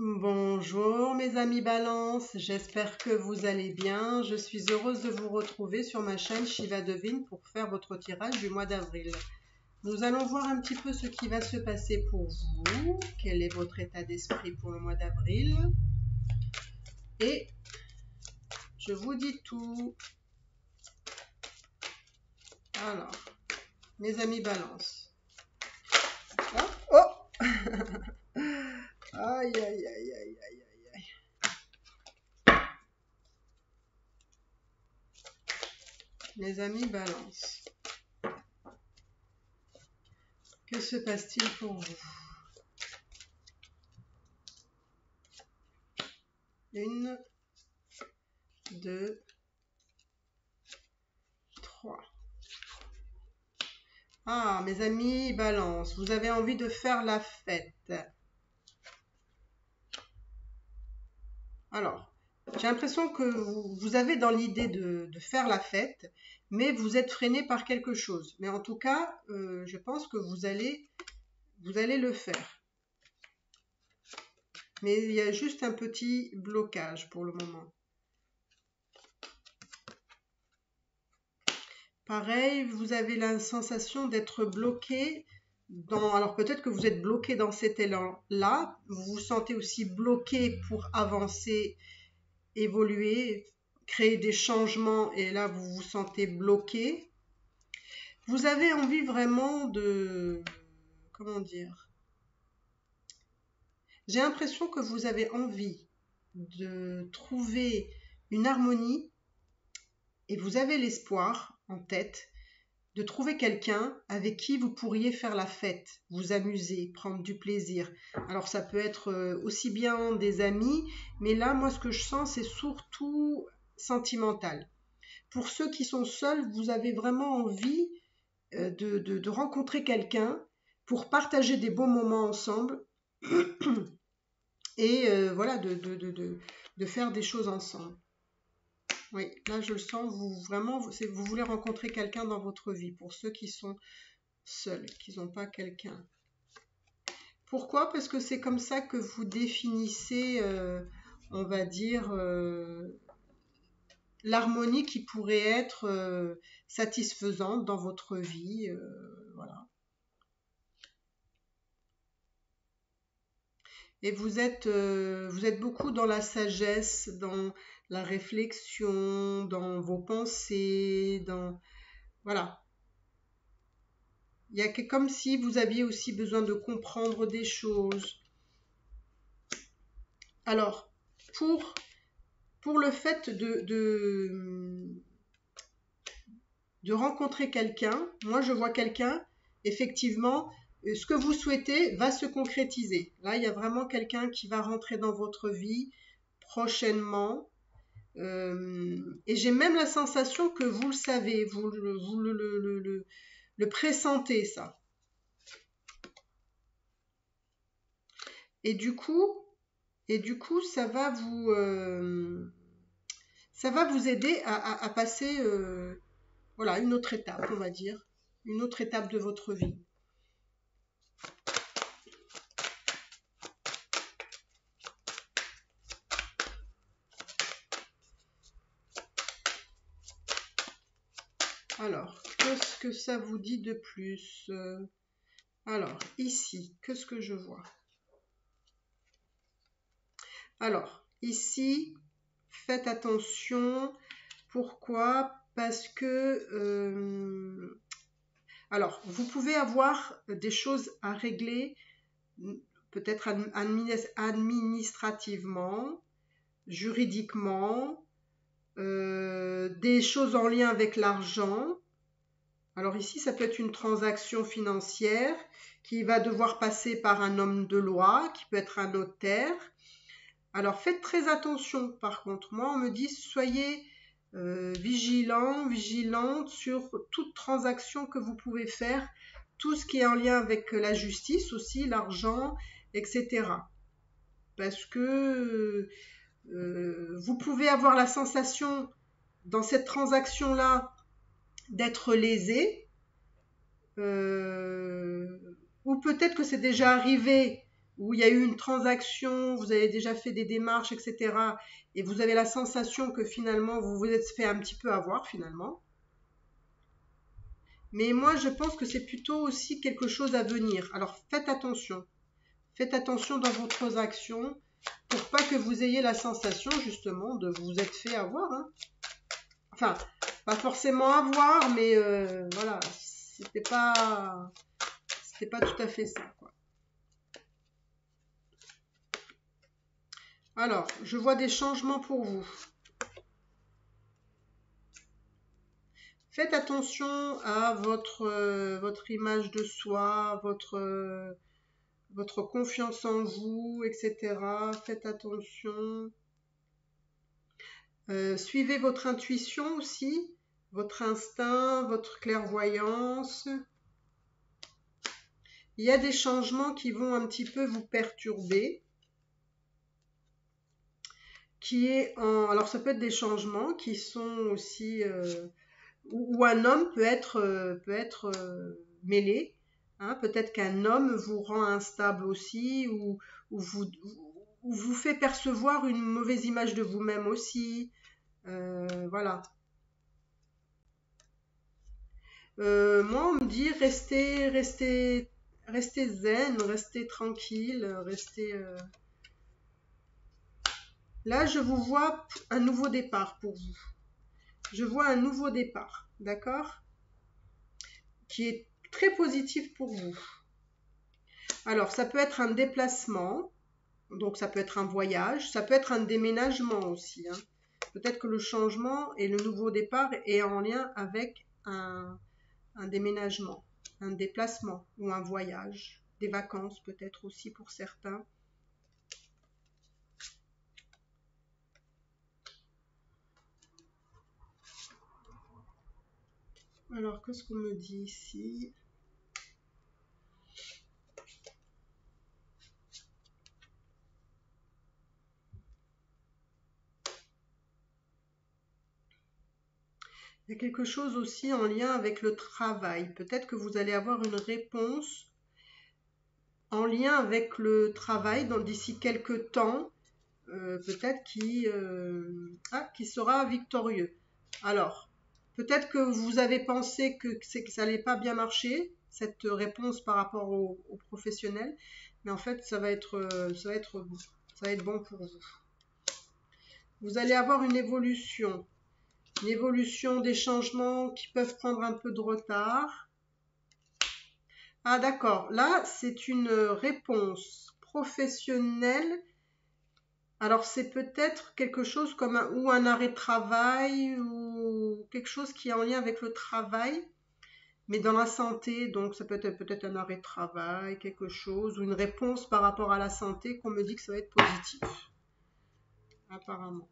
Bonjour mes amis Balance, j'espère que vous allez bien. Je suis heureuse de vous retrouver sur ma chaîne Shiva Devine pour faire votre tirage du mois d'avril. Nous allons voir un petit peu ce qui va se passer pour vous, quel est votre état d'esprit pour le mois d'avril. Et je vous dis tout. Alors, mes amis Balance. Oh aïe, aïe, aïe, aïe, aïe, aïe. Mes amis Balance. Que se passe-t-il pour vous? 1, 2, 3. Ah, mes amis Balance, vous avez envie de faire la fête. Alors, j'ai l'impression que vous avez dans l'idée de faire la fête, mais vous êtes freiné par quelque chose. Mais en tout cas, je pense que vous allez le faire. Mais il y a juste un petit blocage pour le moment. Pareil, vous avez la sensation d'être bloqué dans... Alors peut-être que vous êtes bloqué dans cet élan-là. Vous vous sentez aussi bloqué pour avancer, évoluer, créer des changements et là vous vous sentez bloqué. Vous avez envie vraiment de... Comment dire? J'ai l'impression que vous avez envie de trouver une harmonie et vous avez l'espoir en tête de trouver quelqu'un avec qui vous pourriez faire la fête, vous amuser, prendre du plaisir. Alors ça peut être aussi bien des amis, mais là, moi, ce que je sens, c'est surtout sentimental. Pour ceux qui sont seuls, vous avez vraiment envie de rencontrer quelqu'un pour partager des beaux moments ensemble et voilà, de faire des choses ensemble. Oui, là je le sens, vous voulez rencontrer quelqu'un dans votre vie, pour ceux qui sont seuls, qui n'ont pas quelqu'un. Pourquoi? Parce que c'est comme ça que vous définissez, on va dire, l'harmonie qui pourrait être satisfaisante dans votre vie, voilà. Et vous êtes beaucoup dans la sagesse, dans la réflexion, dans vos pensées, voilà. Il y a comme si vous aviez aussi besoin de comprendre des choses. Alors, pour le fait de rencontrer quelqu'un, moi je vois quelqu'un, effectivement, ce que vous souhaitez va se concrétiser. Là, il y a vraiment quelqu'un qui va rentrer dans votre vie prochainement. Et j'ai même la sensation que vous le savez, vous le pressentez, ça. Et du coup, ça va vous aider à passer voilà, une autre étape, on va dire, une autre étape de votre vie. Alors, qu'est-ce que ça vous dit de plus? Alors, ici, qu'est-ce que je vois? Alors, ici, faites attention. Pourquoi? Parce que... alors, vous pouvez avoir des choses à régler, peut-être administrativement, juridiquement, des choses en lien avec l'argent. Alors ici, ça peut être une transaction financière qui va devoir passer par un homme de loi, qui peut être un notaire. Alors faites très attention par contre. Moi, on me dit soyez vigilante sur toute transaction que vous pouvez faire, tout ce qui est en lien avec la justice aussi, l'argent, etc. Parce que vous pouvez avoir la sensation dans cette transaction-là d'être lésé, ou peut-être que c'est déjà arrivé où il y a eu une transaction, vous avez déjà fait des démarches, etc. Et vous avez la sensation que finalement, vous vous êtes fait un petit peu avoir finalement. Mais moi, je pense que c'est plutôt aussi quelque chose à venir. Alors, faites attention. Faites attention dans vos transactions pour pas que vous ayez la sensation, justement, de vous être fait avoir. Hein. Enfin, pas forcément avoir, mais voilà, c'était pas tout à fait ça, quoi. Alors, je vois des changements pour vous. Faites attention à votre image de soi, votre confiance en vous, etc. Faites attention. Suivez votre intuition aussi, votre instinct, votre clairvoyance. Il y a des changements qui vont un petit peu vous perturber. Alors ça peut être des changements qui sont aussi où un homme peut être mêlé. Hein. Peut-être qu'un homme vous rend instable aussi, ou vous fait percevoir une mauvaise image de vous-même aussi. Voilà. Moi, on me dit restez zen, restez tranquille, restez. Là, je vous vois un nouveau départ pour vous. Je vois un nouveau départ, d'accord? Qui est très positif pour vous. Alors, ça peut être un déplacement, donc ça peut être un voyage, ça peut être un déménagement aussi. Hein. Peut-être que le changement et le nouveau départ est en lien avec un déménagement, un déplacement ou un voyage, des vacances peut-être aussi pour certains. Alors, qu'est-ce qu'on me dit ici? Il y a quelque chose aussi en lien avec le travail. Peut-être que vous allez avoir une réponse en lien avec le travail d'ici quelques temps, peut-être qui sera victorieux. Alors, peut-être que vous avez pensé que ça n'allait pas bien marcher, cette réponse par rapport au professionnel, mais en fait, ça va être bon pour vous. Vous allez avoir une évolution des changements qui peuvent prendre un peu de retard. Ah d'accord, là c'est une réponse professionnelle. Alors c'est peut-être quelque chose comme un arrêt de travail ou quelque chose qui est en lien avec le travail, mais dans la santé, donc ça peut être peut-être un arrêt de travail, quelque chose, ou une réponse par rapport à la santé qu'on me dit que ça va être positif, apparemment.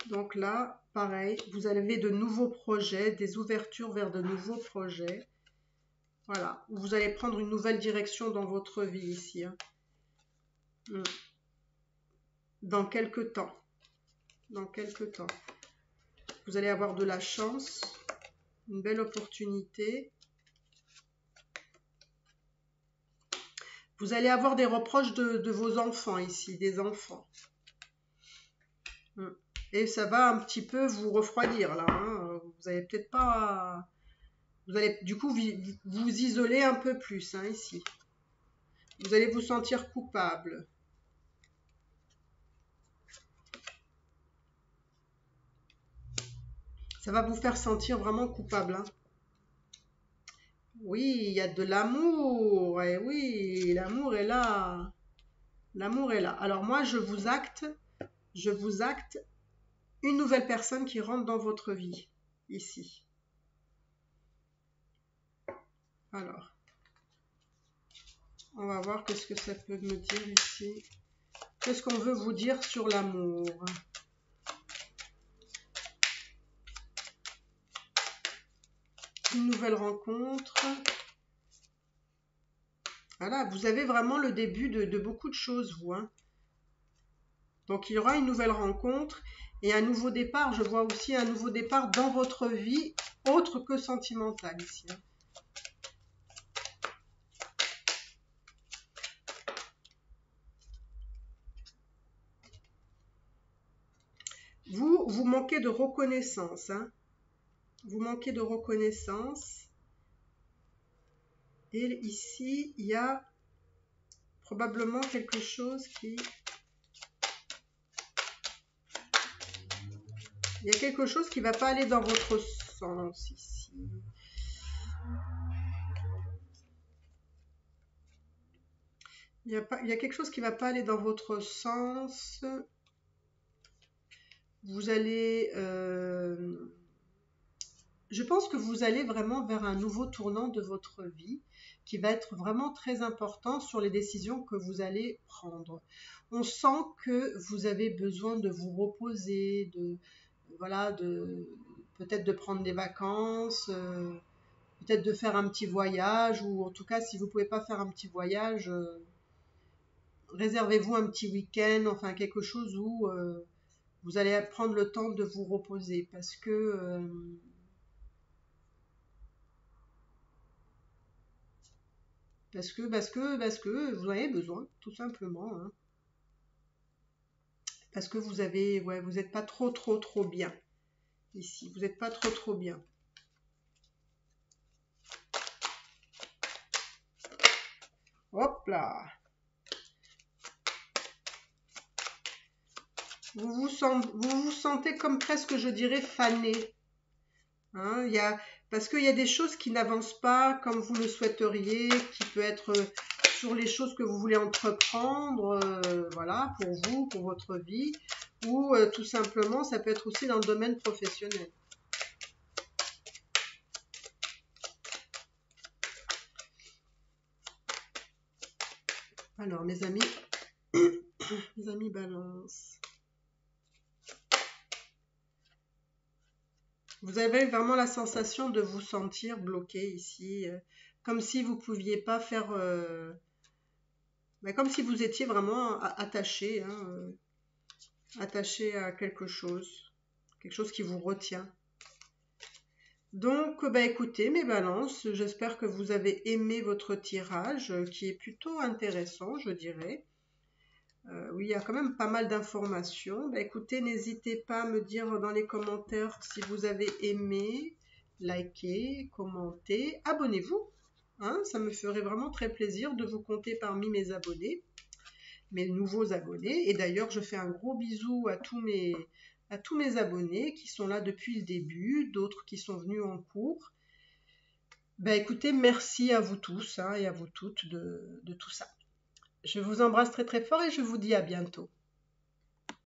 Donc là, pareil, vous avez de nouveaux projets, des ouvertures vers de nouveaux projets. Voilà, vous allez prendre une nouvelle direction dans votre vie ici. Hein. Dans quelques temps. Dans quelques temps. Vous allez avoir de la chance, une belle opportunité. Vous allez avoir des reproches de vos enfants ici, des enfants. Et ça va un petit peu vous refroidir là. Hein. Vous allez peut-être pas... Vous allez du coup vous isoler un peu plus hein, ici. Vous allez vous sentir coupable. Ça va vous faire sentir vraiment coupable. Hein. Oui, il y a de l'amour. Et oui, l'amour est là. L'amour est là. Alors moi, je vous acte une nouvelle personne qui rentre dans votre vie, ici. Alors, on va voir qu'est-ce que ça peut me dire ici. Qu'est-ce qu'on veut vous dire sur l'amour? Une nouvelle rencontre. Voilà, vous avez vraiment le début de beaucoup de choses, vous. Hein. Donc, il y aura une nouvelle rencontre et un nouveau départ. Je vois aussi un nouveau départ dans votre vie, autre que sentimental ici. Hein. Vous manquez de reconnaissance, hein. Vous manquez de reconnaissance. Et ici, il y a probablement quelque chose qui... Il y a quelque chose qui ne va pas aller dans votre sens ici. Il y a quelque chose qui ne va pas aller dans votre sens. Vous allez... je pense que vous allez vraiment vers un nouveau tournant de votre vie qui va être vraiment très important sur les décisions que vous allez prendre. On sent que vous avez besoin de vous reposer, voilà, peut-être de prendre des vacances, peut-être de faire un petit voyage, ou en tout cas, si vous ne pouvez pas faire un petit voyage, réservez-vous un petit week-end, enfin quelque chose où vous allez prendre le temps de vous reposer, parce que vous en avez besoin, tout simplement, hein. Parce que vous n'êtes pas trop bien ici, vous n'êtes pas trop bien. Hop là. Vous vous sentez comme presque, je dirais, fané. Hein, parce qu'il y a des choses qui n'avancent pas comme vous le souhaiteriez, qui peut être sur les choses que vous voulez entreprendre, voilà, pour vous, pour votre vie, ou tout simplement, ça peut être aussi dans le domaine professionnel. Alors, mes amis, mes amis Balance. Vous avez vraiment la sensation de vous sentir bloqué ici, comme si vous ne pouviez pas faire... comme si vous étiez vraiment attaché, hein, attaché à quelque chose qui vous retient. Donc, écoutez, mes balances, j'espère que vous avez aimé votre tirage, qui est plutôt intéressant, je dirais. Oui, il y a quand même pas mal d'informations. Écoutez, n'hésitez pas à me dire dans les commentaires si vous avez aimé, likez, commentez, abonnez-vous. Hein, ça me ferait vraiment très plaisir de vous compter parmi mes abonnés, mes nouveaux abonnés. Et d'ailleurs, je fais un gros bisou à tous mes abonnés qui sont là depuis le début, d'autres qui sont venus en cours. Écoutez, merci à vous tous, hein, et à vous toutes de tout ça. Je vous embrasse très très fort et je vous dis à bientôt.